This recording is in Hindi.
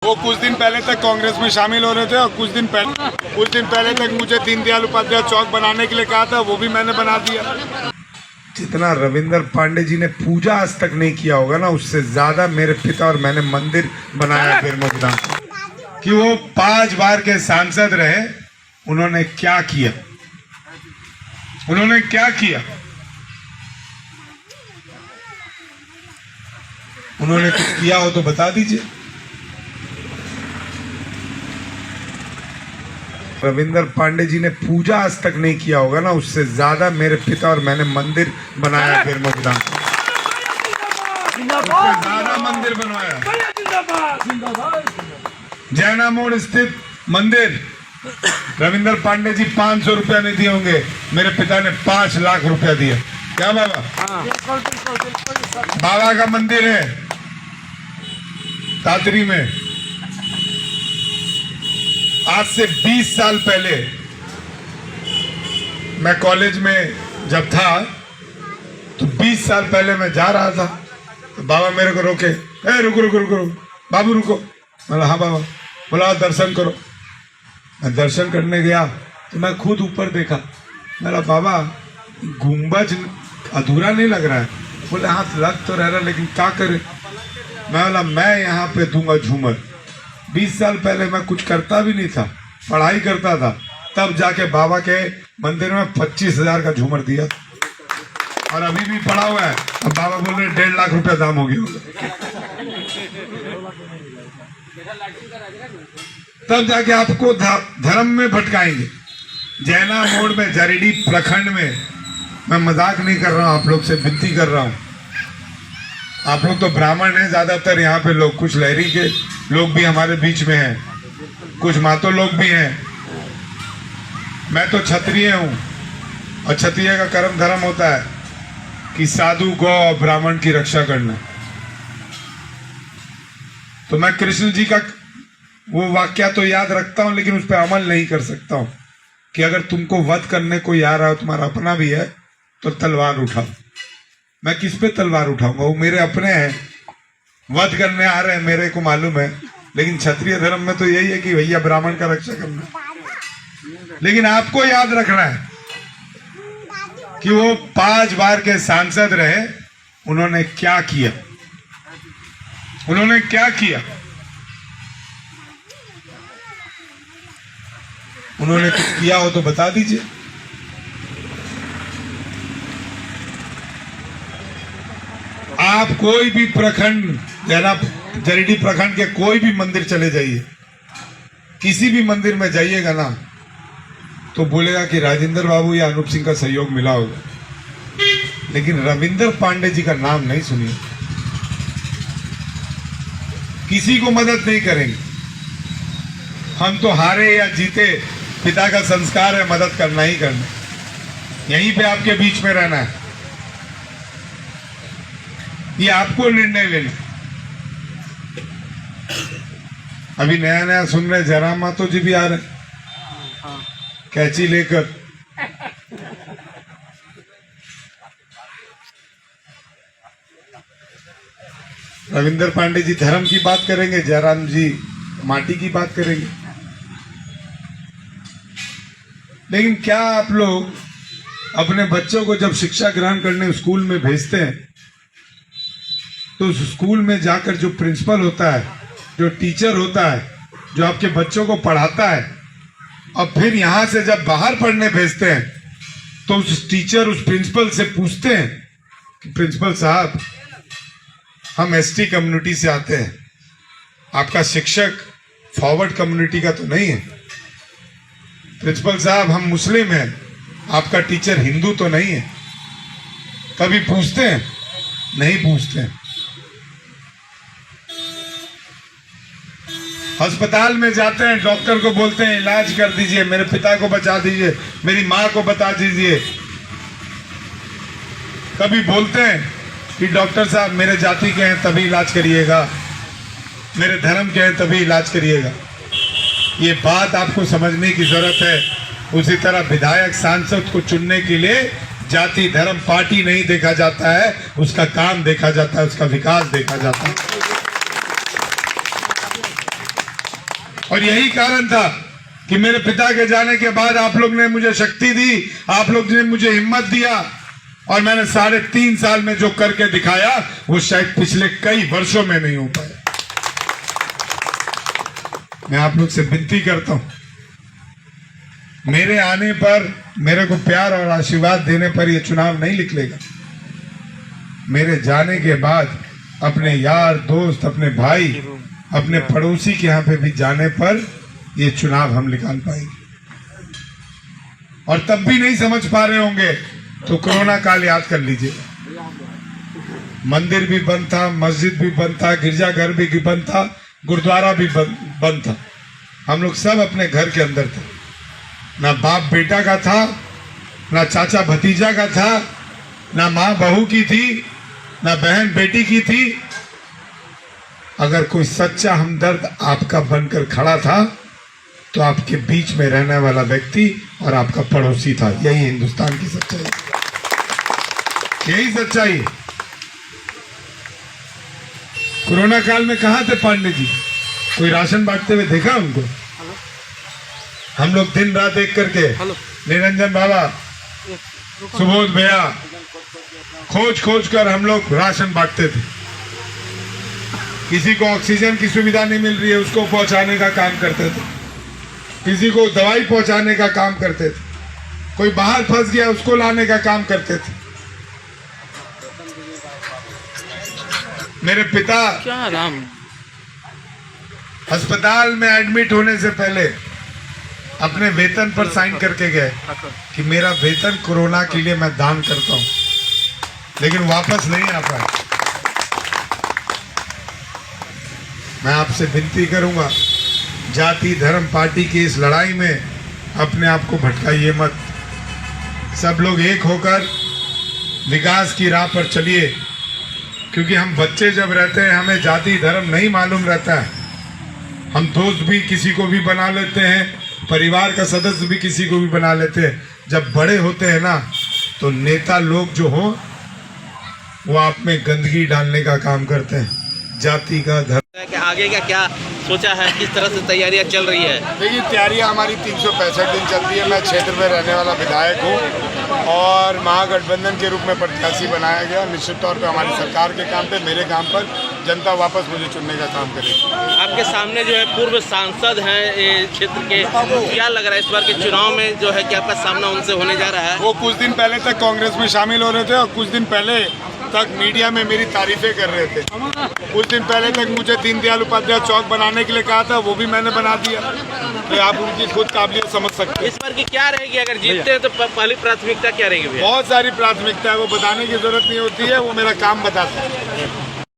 वो कुछ दिन पहले तक कांग्रेस में शामिल हो रहे थे और कुछ दिन पहले तक मुझे दीनदयाल उपाध्याय चौक बनाने के लिए कहा था, वो भी मैंने बना दिया। जितना रविंद्र पांडे जी ने पूजा आज तक नहीं किया होगा ना, उससे ज्यादा मेरे पिता और मैंने मंदिर बनाया फिर मुद्दा कि वो 5 बार के सांसद रहे। उन्होंने क्या किया, उन्होंने क्या किया? उन्होंने कुछ किया हो तो बता दीजिए। रविंद्र पांडे जी ने पूजा आज तक नहीं किया होगा ना, उससे ज्यादा मेरे पिता और मैंने मंदिर बनाया फिर मुद्दा, उससे ज्यादा मंदिर बनवाया। जैना मोड़ स्थित मंदिर रविंद्र पांडे जी 500 रुपया नहीं दिए होंगे, मेरे पिता ने 5 लाख रुपया दिया। क्या बाबा? बाबा का मंदिर है तातरी में। आज से 20 साल पहले मैं कॉलेज में जब था तो 20 साल पहले मैं जा रहा था तो बाबा मेरे को रोके, ए रुको रुको रुको बाबू रुको। बोला हाँ बाबा। बोला दर्शन करो। मैं दर्शन करने गया तो मैं खुद ऊपर देखा। मेरा बाबा गुंबज अधूरा नहीं लग रहा है। बोले हाथ लग तो रह रहा लेकिन क्या करे। मैं बोला मैं यहाँ पे दूंगा झूमर। 20 साल पहले मैं कुछ करता भी नहीं था, पढ़ाई करता था, तब जाके बाबा के मंदिर में 25,000 का झूमर दिया और अभी भी पड़ा हुआ है। अब बाबा बोल रहे 1.5 लाख रुपया दाम हो गया। तब जाके आपको धर्म में भटकाएंगे। जैना मोड़ में जरीडी प्रखंड में, मैं मजाक नहीं कर रहा हूं, आप लोग से विनती कर रहा हूं। आप लोग तो ब्राह्मण हैं ज्यादातर यहाँ पे लोग, कुछ लहरी के लोग भी हमारे बीच में हैं, कुछ मातो लोग भी हैं। मैं तो क्षत्रिय हूं और क्षत्रिय का कर्म धर्म होता है कि साधु गौ और ब्राह्मण की रक्षा करना। तो मैं कृष्ण जी का वो वाक्य तो याद रखता हूं लेकिन उस पर अमल नहीं कर सकता हूं कि अगर तुमको वध करने को आ रहा हो, तुम्हारा अपना भी है, तो तलवार उठाओ। मैं किस पे तलवार उठाऊंगा? वो मेरे अपने हैं, वध करने आ रहे हैं, मेरे को मालूम है। लेकिन क्षत्रिय धर्म में तो यही है कि भैया ब्राह्मण का रक्षा करना। लेकिन आपको याद रखना है कि वो 5 बार के सांसद रहे। उन्होंने क्या किया, उन्होंने क्या किया? उन्होंने कुछ किया हो तो बता दीजिए। आप कोई भी प्रखंड, जरीडी प्रखंड के कोई भी मंदिर चले जाइए, किसी भी मंदिर में जाइएगा ना तो बोलेगा कि राजेंद्र बाबू या अनूप सिंह का सहयोग मिला होगा, लेकिन रविंद्र पांडे जी का नाम नहीं सुनिए। किसी को मदद नहीं करेंगे। हम तो हारे या जीते, पिता का संस्कार है मदद करना ही करना। यहीं पे आपके बीच में रहना है, ये आपको निर्णय लेना। अभी नया नया सुन रहे जयराम मातो जी भी आ रहे कैची लेकर। रविंद्र पांडे जी धर्म की बात करेंगे, जयराम जी माटी की बात करेंगे। लेकिन क्या आप लोग अपने बच्चों को जब शिक्षा ग्रहण करने स्कूल में भेजते हैं तो उस स्कूल में जाकर जो प्रिंसिपल होता है, जो टीचर होता है, जो आपके बच्चों को पढ़ाता है, और फिर यहां से जब बाहर पढ़ने भेजते हैं तो उस टीचर उस प्रिंसिपल से पूछते हैं कि प्रिंसिपल साहब हम एसटी कम्युनिटी से आते हैं, आपका शिक्षक फॉरवर्ड कम्युनिटी का तो नहीं है। प्रिंसिपल साहब हम मुस्लिम हैं, आपका टीचर हिंदू तो नहीं है। कभी पूछते हैं? नहीं पूछते हैं। अस्पताल में जाते हैं, डॉक्टर को बोलते हैं इलाज कर दीजिए, मेरे पिता को बचा दीजिए, मेरी माँ को बता दीजिए। कभी बोलते हैं कि डॉक्टर साहब मेरे जाति के हैं तभी इलाज करिएगा, मेरे धर्म के हैं तभी इलाज करिएगा। ये बात आपको समझने की जरूरत है। उसी तरह विधायक सांसद को चुनने के लिए जाति धर्म पार्टी नहीं देखा जाता है, उसका काम देखा जाता है, उसका विकास देखा जाता है। और यही कारण था कि मेरे पिता के जाने के बाद आप लोग ने मुझे शक्ति दी, आप लोग ने मुझे हिम्मत दिया, और मैंने 3.5 साल में जो करके दिखाया वो शायद पिछले कई वर्षों में नहीं हो पाया। मैं आप लोग से विनती करता हूं, मेरे आने पर, मेरे को प्यार और आशीर्वाद देने पर ये चुनाव नहीं निकलेगा। मेरे जाने के बाद अपने यार दोस्त, अपने भाई, अपने पड़ोसी के यहाँ पे भी जाने पर ये चुनाव हम निकाल पाएंगे। और तब भी नहीं समझ पा रहे होंगे तो कोरोना काल याद कर लीजिए। मंदिर भी बंद था, मस्जिद भी बंद था, गिरजाघर भी बंद था, गुरुद्वारा भी बंद था। हम लोग सब अपने घर के अंदर थे। ना बाप बेटा का था, ना चाचा भतीजा का था, ना माँ बहू की थी, ना बहन बेटी की थी। अगर कोई सच्चा हमदर्द आपका बनकर खड़ा था तो आपके बीच में रहने वाला व्यक्ति और आपका पड़ोसी था। यही हिंदुस्तान की सच्चाई, यही सच्चाई। कोरोना काल में कहां थे पांडे जी? कोई राशन बांटते हुए देखा उनको? हम लोग दिन रात एक करके, निरंजन बाबा, सुबोध भैया, खोज कर हम लोग राशन बांटते थे। किसी को ऑक्सीजन की सुविधा नहीं मिल रही है, उसको पहुंचाने का काम करते थे। किसी को दवाई पहुंचाने का काम करते थे। कोई बाहर फंस गया, उसको लाने का काम करते थे। मेरे पिता क्या नाम, अस्पताल में एडमिट होने से पहले अपने वेतन पर साइन करके गए कि मेरा वेतन कोरोना के लिए मैं दान करता हूं, लेकिन वापस नहीं आ पाए। मैं आपसे विनती करूंगा, जाति धर्म पार्टी की इस लड़ाई में अपने आप को भटकाइए मत। सब लोग एक होकर विकास की राह पर चलिए, क्योंकि हम बच्चे जब रहते हैं हमें जाति धर्म नहीं मालूम रहता है। हम दोस्त भी किसी को भी बना लेते हैं, परिवार का सदस्य भी किसी को भी बना लेते हैं। जब बड़े होते हैं ना तो नेता लोग जो हो वो आप में गंदगी डालने का काम करते हैं, जाति का धर्म। आगे का क्या सोचा है, किस तरह से तैयारियां चल रही है? देखिए, तैयारियां हमारी 365 दिन चलती है। मैं क्षेत्र में रहने वाला विधायक हूं और महागठबंधन के रूप में प्रत्याशी बनाया गया। निश्चित तौर पे हमारी सरकार के काम पे, मेरे काम पर जनता वापस मुझे चुनने का काम करेगी। आपके सामने जो है पूर्व सांसद हैं ये क्षेत्र के, क्या लग रहा है इस बार के चुनाव में जो है कि आपका सामना उनसे होने जा रहा है? वो कुछ दिन पहले तक कांग्रेस में शामिल हो रहे थे और कुछ दिन पहले तक मीडिया में मेरी तारीफें कर रहे थे। कुछ दिन पहले तक मुझे दीनदयाल उपाध्याय चौक बनाने के लिए कहा था, वो भी मैंने बना दिया। तो आप उनकी खुद काबिलियत समझ सकते हैं। इस बार की क्या रहेगी, अगर जीतते हैं तो पहली प्राथमिकता क्या रहेगी भैया? बहुत सारी प्राथमिकता है, वो बताने की जरूरत नहीं होती है, वो मेरा काम बताता है।